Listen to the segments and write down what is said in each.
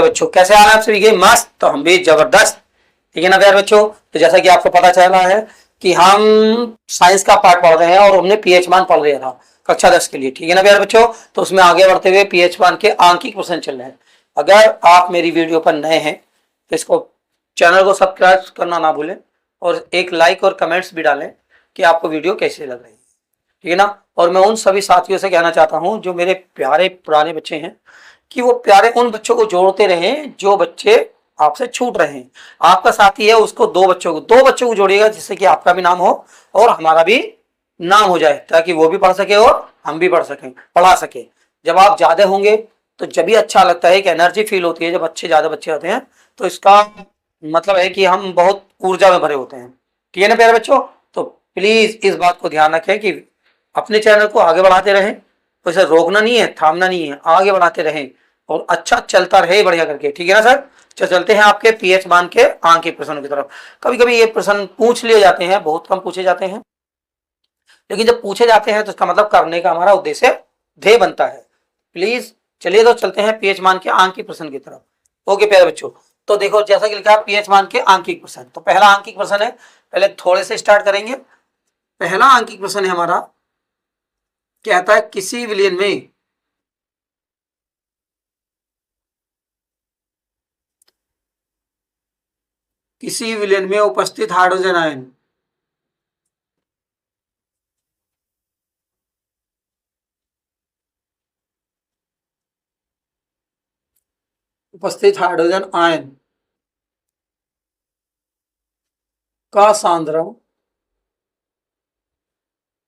प्यारे बच्चों, कैसे हाल है आप सभी के? मस्त। तो हम भी जबरदस्त, ठीक है ना प्यारे बच्चों। तो जैसा कि आपको पता चला है कि हम साइंस का पार्ट पढ़ रहे हैं और हमने पीएच मान पढ़ लिया था कक्षा 10 के लिए, ठीक है ना प्यारे बच्चों। तो उसमें आगे बढ़ते हुए पीएच मान के आंकिक क्वेश्चन चल रहे हैं। अगर आप मेरी वीडियो पर नए हैं तो इसको चैनल को सब्सक्राइब करना ना भूलें और एक लाइक और कमेंट्स भी डालें कि आपको वीडियो कैसी लग रही है, ठीक है ना। और मैं उन सभी साथियों से कहना चाहता हूं जो मेरे प्यारे पुराने बच्चे हैं कि वो प्यारे उन बच्चों को जोड़ते रहें जो बच्चे आपसे छूट रहे हैं। आपका साथी है, उसको दो बच्चों को जोड़िएगा जिससे कि आपका भी नाम हो और हमारा भी नाम हो जाए, ताकि वो भी पढ़ सके और हम भी पढ़ सकें, पढ़ा सके। जब आप ज्यादा होंगे तो जब भी अच्छा लगता है, एक एनर्जी फील होती है जब ज्यादा बच्चे होते हैं, तो इसका मतलब है कि हम बहुत ऊर्जा में भरे होते हैं, ठीक है ना प्यारे बच्चों। तो प्लीज इस बात को ध्यान रखें कि अपने चैनल को आगे बढ़ाते रहें, उसे रोकना नहीं है, थामना नहीं है, आगे बढ़ाते रहें और अच्छा चलता रहे बढ़िया करके, ठीक है ना सर। चलते हैं आपके पीएच मान के आंकिक प्रश्नों की तरफ। कभी कभी ये प्रश्न पूछ लिए जाते हैं, बहुत कम पूछे जाते हैं, लेकिन जब पूछे जाते हैं तो इसका मतलब करने का हमारा उद्देश्य ध्येय बनता है। प्लीज चलिए तो चलते हैं पीएच मान के आंकिक प्रश्न की तरफ। ओके प्यारे बच्चों, तो देखो जैसा कि लिखा है पीएच मान के आंकिक प्रश्न। तो पहला आंकिक प्रश्न है, पहले थोड़े से स्टार्ट करेंगे। पहला आंकिक प्रश्न है हमारा, कहता है किसी विलयन में उपस्थित हाइड्रोजन आयन का सांद्रण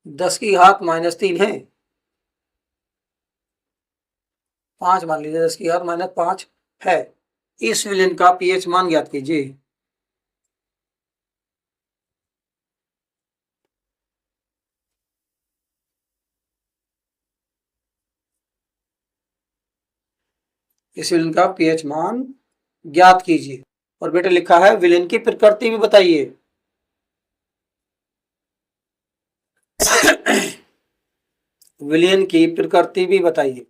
10⁻³ है। 5 मान लीजिए, 10⁻5 है। इस विलयन का पीएच मान ज्ञात कीजिए। इस विलयन का पीएच मान ज्ञात कीजिए। और बेटे लिखा है विलयन की प्रकृति भी बताइए। विलयन की प्रकृति भी बताइए।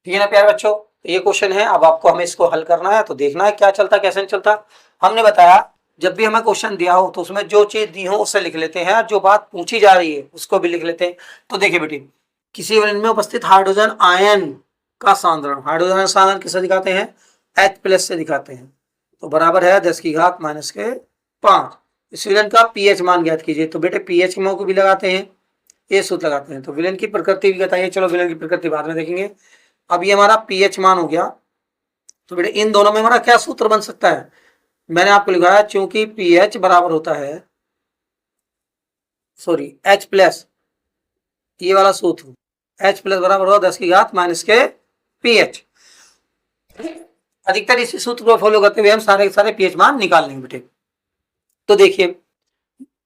ठीक है ना प्यारे बच्चों, तो ये क्वेश्चन है। अब आपको हमें इसको हल करना है, तो देखना है क्या चलता कैसे नहीं चलता। हमने बताया जब भी हमें क्वेश्चन दिया हो तो उसमें जो चीज दी हो उसे लिख लेते हैं, जो बात पूछी जा रही है उसको भी लिख लेते हैं। तो देखिए बेटी, किसी विलयन में उपस्थित हाइड्रोजन आयन का सांद्रण, हाइड्रोजन सांद्रण किससे दिखाते हैं? H+ से दिखाते हैं। तो बराबर है 10⁻⁵ इस विलयन का पीएच मान ज्ञात कीजिए। तो बेटे पीएच मान को भी लगाते हैं, ये सूत्र लगाते हैं। तो विलयन की प्रकृति भी बताइए। चलो विलयन की प्रकृति बाद में देखेंगे, अब ये हमारा पीएच मान हो गया। तो बेटे इन दोनों में हमारा क्या सूत्र बन सकता है? मैंने आपको लिखा है चूंकि पीएच बराबर होता है, सॉरी H+, ये वाला सूत्र H+ बराबर होगा 10⁻⁻के पीएच। अधिकतर इसी सूत्र को फॉलो करते हुए हम सारे के सारे पीएच मान निकाल लेंगे बेटे। तो देखिए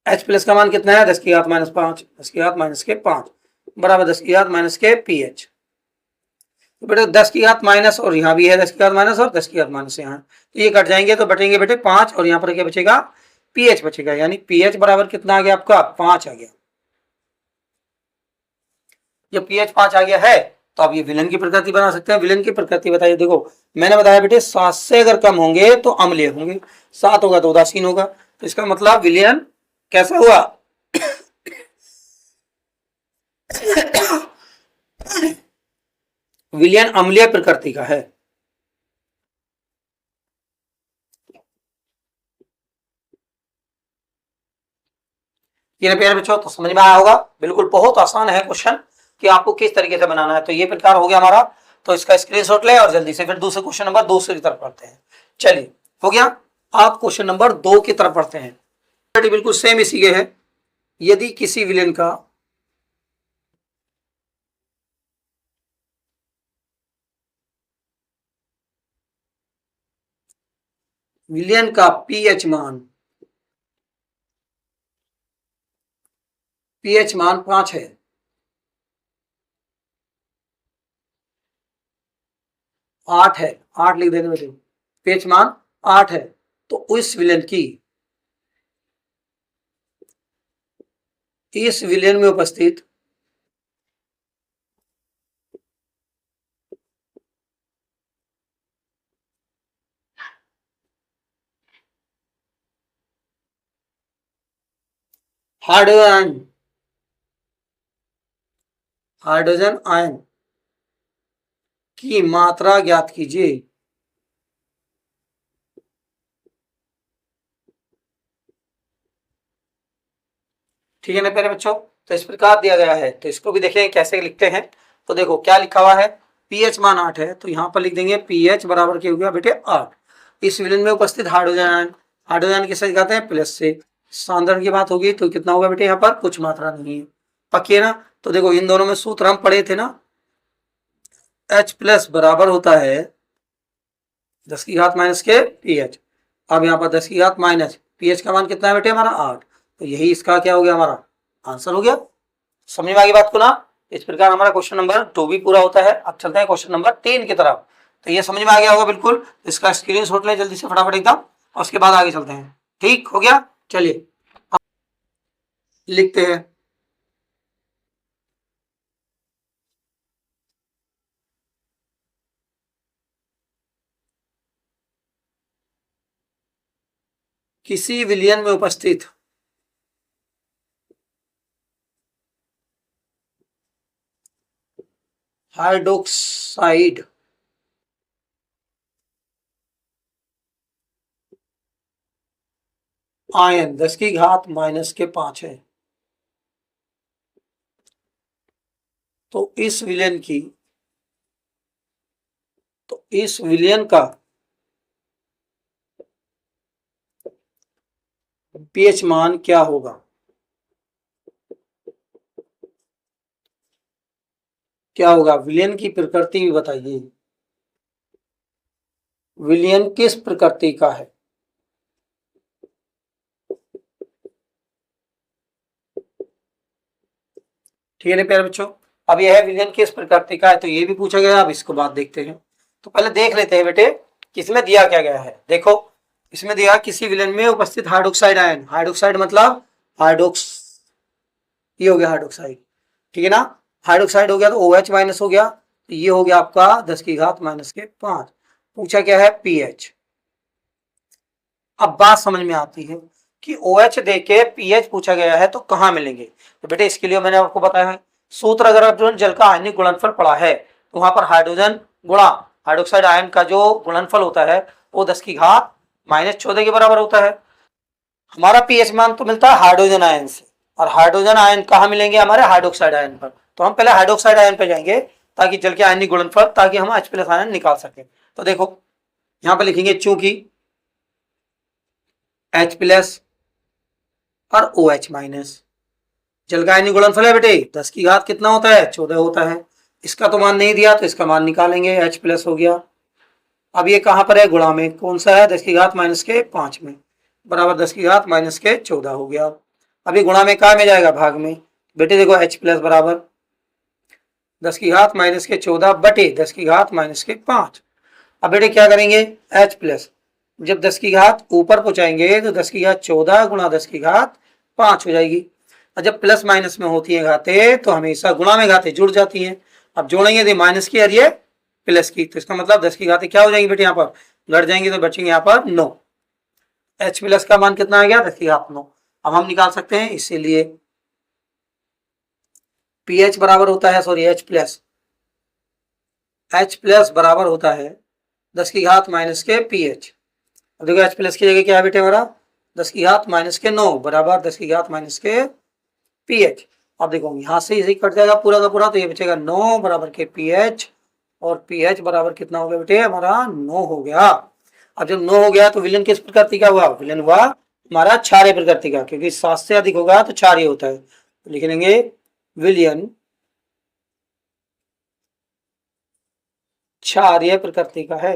H+ का मान कितना है? 10⁻⁵, 10⁻⁵ बराबर 10⁻⁻के पीएच। तो बेटे 10⁻⁻ और यहाँ भी है 10⁻⁻ और 10⁻⁻ यहाँ, तो ये कट जाएंगे तो बटेंगे बेटे 5 और यहाँ पर क्या बचेगा? पीएच बचेगा। यानी पीएच बराबर कितना आ गया आपका? 5 आ गया। जब पीएच 5 आ गया है तो आप ये विलयन की प्रकृति बना सकते हैं। विलयन की प्रकृति बताइए। देखो मैंने बताया बेटे 7 से अगर कम होंगे तो अम्लीय होंगे, 7 होगा तो उदासीन होगा। तो इसका मतलब विलयन कैसा हुआ? विलयन अम्लीय प्रकृति का है। ये प्यारे बच्चों तो समझ में आया होगा, बिल्कुल बहुत आसान है क्वेश्चन कि आपको किस तरीके से बनाना है। तो ये प्रकार हो गया हमारा, तो इसका स्क्रीनशॉट ले और जल्दी से फिर दूसरे क्वेश्चन नंबर 2 की तरफ पढ़ते हैं। चलिए हो गया, आप क्वेश्चन नंबर 2 की तरफ पढ़ते हैं। बिल्कुल सेम इसी के है। यदि किसी विलयन का पीएच मान 5 है, 8 है, 8 लिख देने में, पीएच मान 8 है, तो इस विलयन में उपस्थित हाइड्रोजन हाइड्रोजन आयन की मात्रा ज्ञात कीजिए। ठीक है ना प्यारे बच्चों, तो इस प्रकार दिया गया है, तो इसको भी देखें कैसे लिखते हैं। तो देखो क्या लिखा हुआ है, पीएच मान 8 है, तो यहाँ पर लिख देंगे पीएच बराबर क्या हो गया बेटे 8। इस विलयन में उपस्थित हाइड्रोजन आयन, हाइड्रोजन किससे दिखाते हैं प्लस से, सांद्रण की बात होगी तो कितना होगा बेटे यहाँ पर कुछ मात्रा नहीं है, पक्की है ना। तो देखो इन दोनों में सूत्र हम पढ़े थे ना, H प्लस बराबर होता है 10 की घात माइनस के पीएच। अब यहाँ पर 10 की घात माइनस पीएच का मान कितना है बेटे हमारा 8, तो यही इसका क्या हो गया हमारा आंसर हो गया। समझ में आ गई बात को ना। इस प्रकार हमारा क्वेश्चन नंबर 2 भी पूरा होता है। अब चलते हैं क्वेश्चन नंबर 3 की तरफ। तो ये समझ में आ गया होगा बिल्कुल, इसका स्क्रीनशॉट लें जल्दी से फटाफट एकदम, और उसके बाद आगे चलते हैं। ठीक हो गया, चलिए लिखते हैं। किसी विलयन में उपस्थित हाइड्रोक्साइड आयन 10 की घात माइनस के 5 है, तो इस विलयन का पीएच मान क्या होगा, क्या होगा विलयन की प्रकृति भी बताइए, विलयन किस प्रकृति का है। ठीक है ना प्यारे बच्चों, अब यह है विलयन किस प्रकृति का है, तो ये भी पूछा गया। अब इसको बात देखते हैं, तो पहले देख लेते हैं बेटे किसमें दिया क्या गया है। देखो इसमें दिया किसी विलयन में उपस्थित हाइड्रोक्साइड आयन, हाइड्रोक्साइड मतलब हाइड्रोक्स, ये हो गया हाइड्रोक्साइड, ठीक है ना। हाइड्रोक्साइड हो गया तो OH माइनस हो गया, तो ये हो गया आपका 10 की घात माइनस के 5। पूछा क्या है पीएच। अब बात समझ में आती है कि OH दे के पीएच पूछा गया है तो कहाँ मिलेंगे। तो बेटे इसके लिए मैंने आपको बताया है सूत्र, अगर आप जल का आयनिक गुणनफल पढ़ा है तो वहां पर हाइड्रोजन गुणा हाइड्रोक्साइड आयन का जो गुणनफल होता है वो 10 की घात माइनस 14 के बराबर होता है। हमारा पीएच मान तो मिलता है हाइड्रोजन आयन से, और हाइड्रोजन आयन कहाँ मिलेंगे हमारे हाइड्रोक्साइड आयन पर, तो हम पहले हाइड्रोक्साइड आयन पे जाएंगे ताकि जल के आयनिक गुणनफल, ताकि हम H प्लस आयन निकाल सके। तो देखो यहाँ पे लिखेंगे चूंकि H प्लस और OH माइनस, जल का आयनिक गुणनफल है बेटे 10 की घात कितना होता है 14 होता है, इसका तो मान नहीं दिया तो इसका मान निकालेंगे, H प्लस हो गया। अब ये कहां पर है गुणा में, कौन सा है 10 की घात माइनस के 5 में, बराबर 10 की घात माइनस के 14 हो गया। अभी गुणा में कहा में जाएगा भाग में, बेटे देखो H प्लस बराबर 10 की घात माइनस के 14 बटे 10 की घात माइनस के 5। अब बेटे क्या करेंगे H प्लस, जब 10 की घात ऊपर पहुंचाएंगे तो 10 की घात 14 गुणा 10 की घात 5 हो जाएगी, और जब प्लस माइनस में होती है घातें तो हमेशा गुणा में घातें जुड़ जाती हैं। अब जोड़ेंगे तो माइनस की और ये प्लस की, तो इसका मतलब 10 की घातें क्या हो जाएंगी बेटे यहाँ पर घट जाएंगी, तो बचेंगे यहाँ पर 9। H प्लस का मान कितना आ गया 10 की घात 9। अब हम निकाल सकते हैं, इसीलिए पीएच बराबर होता है, सॉरी H प्लस बराबर होता है 10 की घात माइनस के पीएच। अब देखो H प्लस की जगह क्या है बेटे हमारा 10 की घात माइनस के 9 बराबर 10 की घात माइनस के पीएच। अब देखो यहाँ से इसे कट जाएगा पूरा का पूरा, तो ये बचेगा 9 बराबर के पीएच, और पीएच बराबर कितना हो गया बेटे हमारा 9 हो गया। अब जब 9 हो गया तो विलयन किस प्रकृति का हुआ, विलयन हुआ हमारा क्षारीय प्रकृति का, क्योंकि 7 से अधिक होगा तो क्षारीय होता है, तो लिख लेंगे विलयन क्षारीय प्रकृति का है।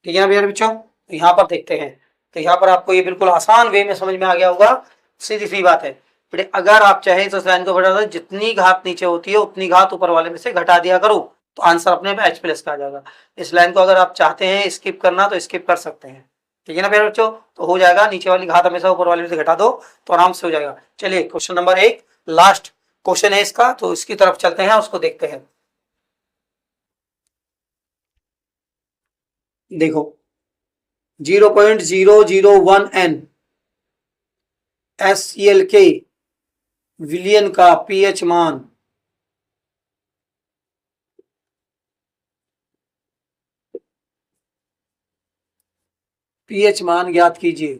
ठीक है ना भैया बच्चों, तो यहाँ पर देखते हैं, तो यहाँ पर आपको ये बिल्कुल आसान वे में समझ में आ गया होगा, सीधी सी बात है बेटे। अगर आप चाहें तो इस लाइन को बढ़ा दो, जितनी घात नीचे होती है उतनी घात ऊपर वाले में से घटा दिया करो, तो आंसर अपने पे H प्लस का आ जाएगा। इस लाइन को अगर आप चाहते हैं स्किप करना तो स्किप कर सकते हैं, ठीक है ना भैया बच्चों, तो हो जाएगा, नीचे वाली घात हमेशा ऊपर वाले में से घटा दो तो आराम से हो जाएगा। चलिए क्वेश्चन नंबर 1 लास्ट क्वेश्चन है इसका, तो इसकी तरफ चलते हैं, उसको देखते हैं। देखो 0.001 SCl के विलियन का पीएच मान ज्ञात कीजिए।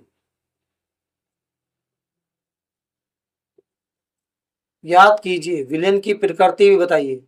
विलेन की प्रकृति भी बताइए।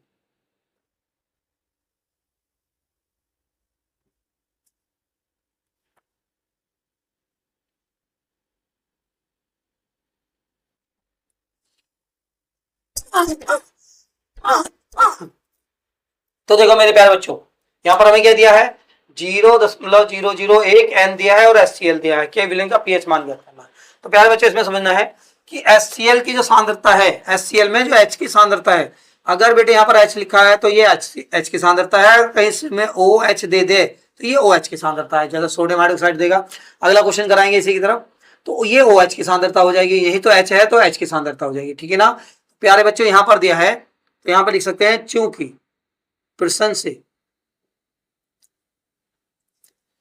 तो देखो मेरे प्यारे बच्चों, यहां पर हमें क्या दिया है, 0.001 N दिया है और HCl दिया है, के विलेन का पीएच मान ज्ञात करना है। तो प्यारे बच्चों इसमें समझना है कि HCl की जो सांद्रता है, HCl में जो H की सांद्रता है, अगर बेटे यहाँ पर H लिखा है तो ये H की सांद्रता है, कहीं इसमें OH दे दे तो ये OH की सांद्रता है, जैसा सोडियम हाइड्रोक्साइड देगा। अगला क्वेश्चन कराएंगे इसी की तरफ, तो ये OH की सांद्रता हो जाएगी, यही तो H है तो H की सांद्रता हो जाएगी, ठीक है ना। प्यारे बच्चों यहाँ पर दिया है तो यहाँ पर लिख सकते हैं चूंकि प्रश्न से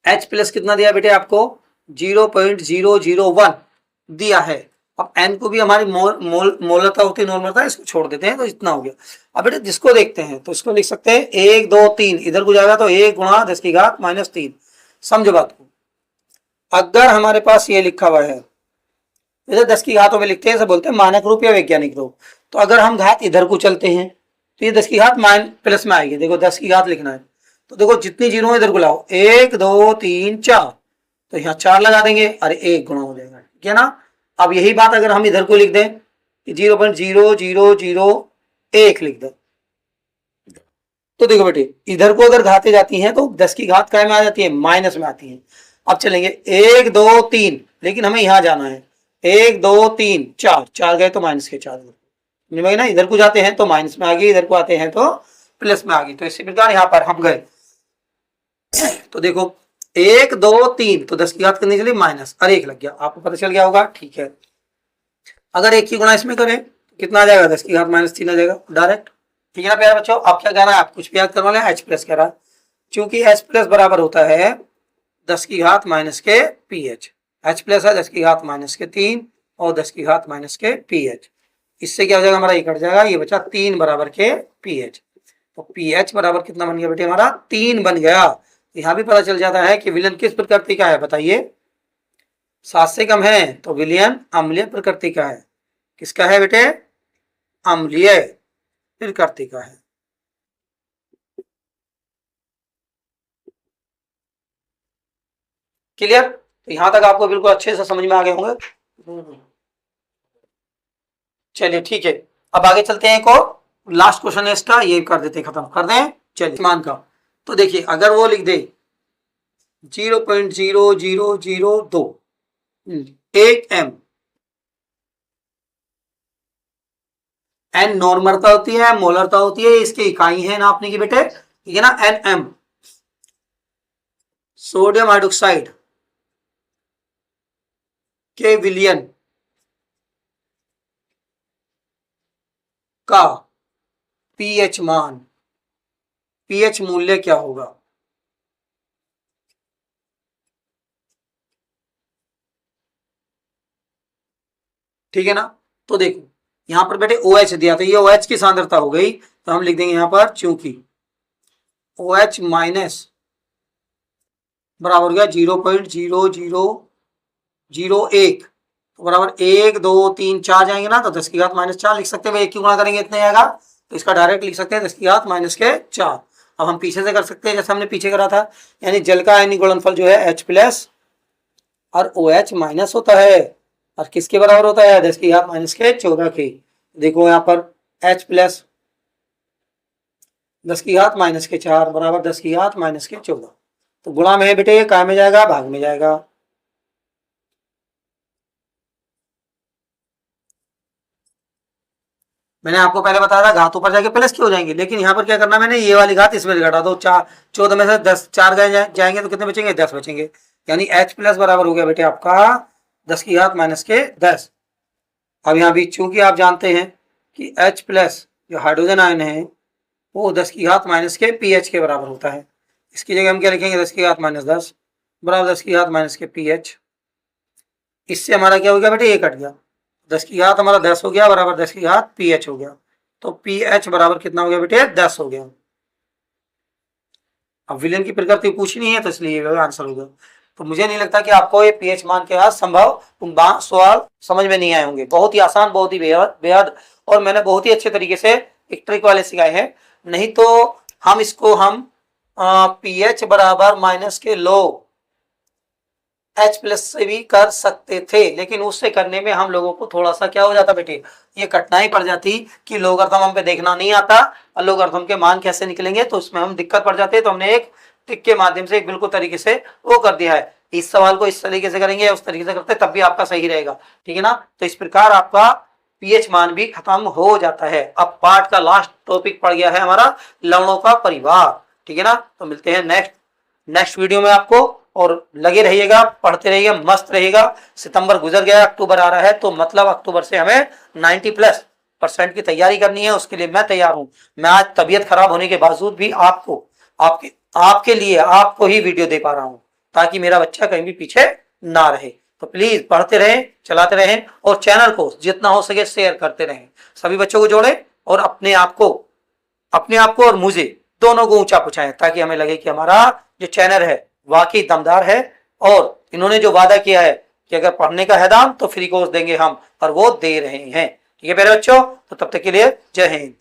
H प्लस कितना दिया बेटे आपको, 0.001 दिया है। अब N को भी हमारी मोलता होती है, नॉर्मलता, इसको छोड़ देते हैं तो इतना हो गया। अब बेटे जिसको देखते हैं तो इसको लिख सकते हैं 1 2 3, इधर को जाएगा तो 1 गुणा 10 की घात -3। समझो बात को, अगर हमारे पास ये लिखा हुआ है, जैसे 10 की घातों में लिखते हैं, ऐसे बोलते हैं मानक रूप या वैज्ञानिक रूप, तो अगर हम घात इधर को चलते हैं तो ये 10 की घात प्लस में आएगी। देखो 10 की घात लिखना है तो देखो जितनी जीरो इधर को लाओ, 1 2 3 4, तो यहाँ 4 लगा देंगे, अरे 1 गुणा हो जाएगा, ठीक है ना। अब यही बात अगर हम इधर को लिख दें, 0.0001 लिख दें, तो देखो बेटे इधर को अगर घाते जाती हैं तो 10 की घात क्या में आ जाती है, माइनस में आती है। अब चलेंगे 1 2 3, लेकिन हमें यहां जाना है, 1 2 3 4, 4 गए तो माइनस के 4 ना, इधर को जाते हैं तो माइनस में आ गई, इधर को आते हैं तो प्लस में आ गई। तो इसी प्रकार यहाँ पर हम गए तो देखो 1 2 3, तो 10 की घात करने के लिए माइनस, अरे 1 लग गया, आपको पता चल गया होगा, ठीक है। अगर 1 की गुणा इसमें करें तो कितना आ जाएगा, 10 की घात -3 आ जाएगा डायरेक्ट, ठीक है ना प्यारे बच्चों। आप क्या कहना है, आप कुछ भी याद करवा लें, H प्लस कह रहा है, क्योंकि H प्लस बराबर होता है 10 की घात माइनस के पीएच। H प्लस है 10 की घात -3 और 10 की घात माइनस के पीएच, इससे क्या हो जाएगा, हमारा ये कट जाएगा, ये बचा 3 बराबर के पीएच। तो पीएच बराबर कितना बन गया बेटे, हमारा 3 बन गया। यहां भी पता चल जाता है कि विलयन किस प्रकृति का है, बताइए। 7 से कम है तो विलयन अम्लीय प्रकृति का है। किसका है बेटे, अम्लीय प्रकृति का है। क्लियर, तो यहां तक आपको बिल्कुल अच्छे से समझ में आ गए होंगे। चलिए ठीक है, अब आगे चलते हैं, एक और लास्ट क्वेश्चन है इसका, ये कर देते, खत्म कर दें। चलिए मान का, तो देखिए अगर वो लिख दे 0.0002 1 M, N नॉर्मलता होती है, मोलरता होती है, इसकी इकाई है नापने की बेटे, ठीक है ना, NM सोडियम हाइड्रोक्साइड के विलयन का पीएच मान, पीएच मूल्य क्या होगा। ठीक है ना, तो देखो यहां पर बेटे OH दिया, तो ये OH की सांद्रता हो गई, तो हम लिख देंगे यहां पर चूंकि OH माइनस बराबर हो गया 0.0001, तो बराबर 1 2 3 4 जाएंगे ना, तो 10 की घात -4 लिख सकते हैं, 1 की गुणा करेंगे इतने आएगा, तो इसका डायरेक्ट लिख सकते हैं 10 की घात -4। अब हम पीछे से कर सकते हैं जैसे हमने पीछे करा था, यानी जल का आयनिक गुणनफल जो है H प्लस और OH माइनस होता है, और किसके बराबर होता है, 10 की घात -14 के। देखो यहाँ पर H प्लस 10 की घात -4 बराबर 10 की घात -14, तो गुणा में है बेटे, काय में जाएगा, भाग में जाएगा। मैंने आपको पहले बताया था घात ऊपर जाके प्लस की हो जाएंगे, लेकिन यहाँ पर क्या करना, मैंने ये वाली घात इसमें घटा दो, 14 में से 10 4 गए जाएंगे तो कितने बचेंगे, 10 बचेंगे, यानी H प्लस बराबर हो गया बेटे आपका 10 की घात -10। अब यहाँ भी चूंकि आप जानते हैं कि H प्लस जो हाइड्रोजन आयन है वो 10 की घात माइनस के पीएच के बराबर होता है, इसकी जगह हम क्या लिखेंगे 10 की घात -10 बराबर 10 की घात माइनस के pH। इससे हमारा क्या हो गया बेटे, ये कट गया, 10 की घात हमारा 10 हो गया बराबर 10 की घात pH हो गया। तो pH बराबर कितना हो गया बेटे, 10 हो गया। अब विलेन की प्रकृति पूछनी है तो इसलिए ये आंसर हो गया। तो मुझे नहीं लगता कि आपको ये pH मान के आज संभव सवाल समझ में नहीं आए होंगे। बहुत ही आसान, बहुत ही बेहद और मैंने बहुत ही अच्छे तरीके से एक ट्रिक वाले सिखाए हैं। नहीं तो हम इसको pH बराबर माइनस के लो H+ से भी कर सकते थे, लेकिन उससे करने में हम लोगों को थोड़ा सा क्या हो जाता बेटे, ये कठिनाई पड़ जाती कि लोगारिथम हम पे देखना नहीं आता और लोगारिथम के मान कैसे निकलेंगे, तो उसमें हम दिक्कत पड़ जाते। तो हमने एक ट्रिक के माध्यम से एक बिल्कुल तरीके से वो कर दिया है। इस सवाल को इस तरीके से करेंगे, उस तरीके से करते तब भी आपका सही रहेगा, ठीक है ना। तो इस प्रकार आपका pH मान भी खत्म हो जाता है। अब पार्ट का लास्ट टॉपिक पड़ गया है हमारा लवणों का परिवार, ठीक है ना। तो मिलते हैं नेक्स्ट वीडियो में आपको, और लगे रहिएगा, पढ़ते रहिएगा, मस्त रहेगा। सितंबर गुजर गया, अक्टूबर आ रहा है, तो मतलब अक्टूबर से हमें 90+ % की तैयारी करनी है। उसके लिए मैं तैयार हूं। मैं आज तबीयत खराब होने के बावजूद भी आपको आपके लिए आपको ही वीडियो दे पा रहा हूं, ताकि मेरा बच्चा कहीं भी पीछे ना रहे। तो प्लीज पढ़ते रहें, चलाते रहें और चैनल को जितना हो सके शेयर करते रहें। सभी बच्चों को जोड़ें और अपने आप को और मुझे दोनों को ऊंचा पहुंचाएं, ताकि हमें लगे कि हमारा जो चैनल है वाकई दमदार है और इन्होंने जो वादा किया है कि अगर पढ़ने का है दाम तो फ्री कोर्स देंगे हम, और वो दे रहे हैं। ठीक है प्यारे बच्चों, तो तब तक के लिए जय हिंद।